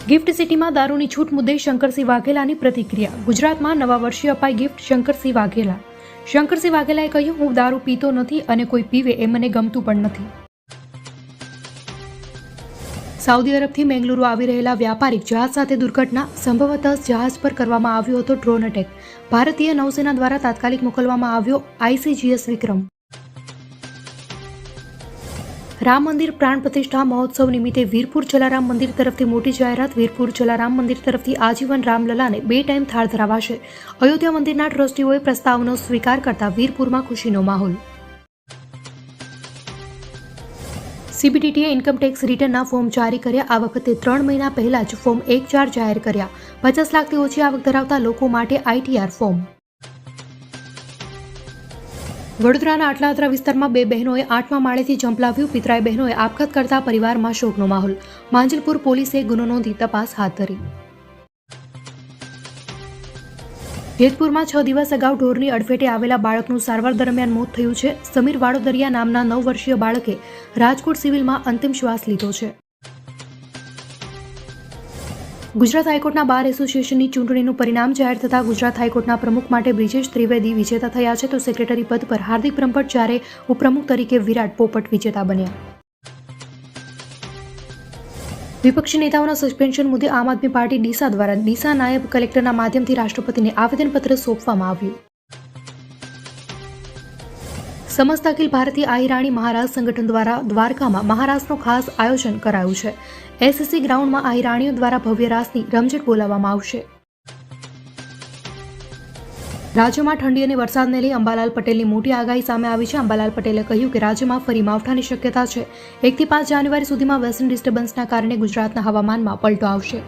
Gift સિટીમાં દારૂની છૂટ મુદ્દે શંકરસિંહ વાઘેલાની પ્રતિક્રિયા. ગુજરાતમાં નવા વર્ષે અપાઈ ગિફ્ટ શંકરસિંહ વાઘેલા. શંકરસિંહ વાઘેલાએ કહ્યું, હું દારૂ પીતો નથી અને કોઈ પીવે એ મને ગમતું પણ નથી. સાઉદી અરબથી મેંગલુરુ આવી રહેલા વ્યાપારિક જહાજ સાથે દુર્ઘટના. સંભવતઃ જહાજ પર કરવામાં આવ્યો હતો ડ્રોન અટેક. ભારતીય નૌસેના દ્વારા તાત્કાલિક મોકલવામાં આવ્યો ICGS વિક્રમ. રામ મંદિર પ્રાણ પ્રતિષ્ઠા મહોત્સવ નિમિત્તે વીરપુર જલારામ મંદિર તરફથી મોટી જાહેરાત. વીરપુર જલારામ મંદિર તરફથી આજીવન રામલલાને 2 ટાઈમ થાળ ધરાવાશે. અયોધ્યા મંદિરના ટ્રસ્ટીઓએ પ્રસ્તાવનો સ્વીકાર કરતા વીરપુરમાં ખુશીનો માહોલ. CBDTએ ઇન્કમટેક્સ રિટર્નના ફોર્મ જારી કર્યા. આ વખતે 3 મહિના પહેલા જ ફોર્મ 1/4 જાહેર કર્યા. 50 લાખથી ઓછી આવક ધરાવતા લોકો માટે ITR ફોર્મ. વડોદરાના આટલાદરા વિસ્તારમાં 2 બહેનોએ 8મા માળેથી ઝંપલાવ્યું. પિતરાઈ બહેનોએ આપઘાત કરતા પરિવારમાં શોકનો માહોલ. માંજલપુર પોલીસે ગુનો નોંધી તપાસ હાથ ધરી. જેતપુરમાં 6 દિવસ અગાઉ ઢોરની અડફેટે આવેલા બાળકનું સારવાર દરમિયાન મોત થયું છે. સમીર વાડોદરિયા નામના 9 વર્ષીય બાળકે રાજકોટ સિવિલમાં અંતિમ શ્વાસ લીધો છે. ગુજરાત હાઈકોર્ટના બાર એસોસિએશનની ચૂંટણીનું પરિણામ જાહેર થતાં ગુજરાત હાઈકોર્ટના પ્રમુખ માટે બ્રિજેશ ત્રિવેદી વિજેતા થયા છે, તો સેક્રેટરી પદ પર હાર્દિક બ્રહ્મભટ્ટ, જ્યારે ઉપપ્રમુખ તરીકે વિરાટ પોપટ વિજેતા બન્યા. વિપક્ષી નેતાઓના સસ્પેન્શન મુદ્દે આમ આદમી પાર્ટી ડીસા દ્વારા ડીસા નાયબ કલેક્ટરના માધ્યમથી રાષ્ટ્રપતિને આવેદનપત્ર સોંપવામાં આવ્યું. સમસ્ત અખિલ ભારતીય આહિરાણી મહારાજ સંગઠન દ્વારા દ્વારકામાં મહારાજનું ખાસ આયોજન કરાયું છે. SSC ગ્રાઉન્ડમાં આહિરાણીઓ દ્વારા ભવ્ય રાસની રમઝટ બોલાવવામાં આવશે. રાજ્યમાં ઠંડી અને વરસાદને લઈ અંબાલાલ પટેલની મોટી આગાહી સામે આવી છે. અંબાલાલ પટેલે કહ્યું કે રાજ્યમાં ફરી માવઠાની શક્યતા છે. 1 થી 5 જાન્યુઆરી સુધીમાં વેસ્ટર્ન ડિસ્ટર્બન્સના કારણે ગુજરાતના હવામાનમાં પલટો આવશે.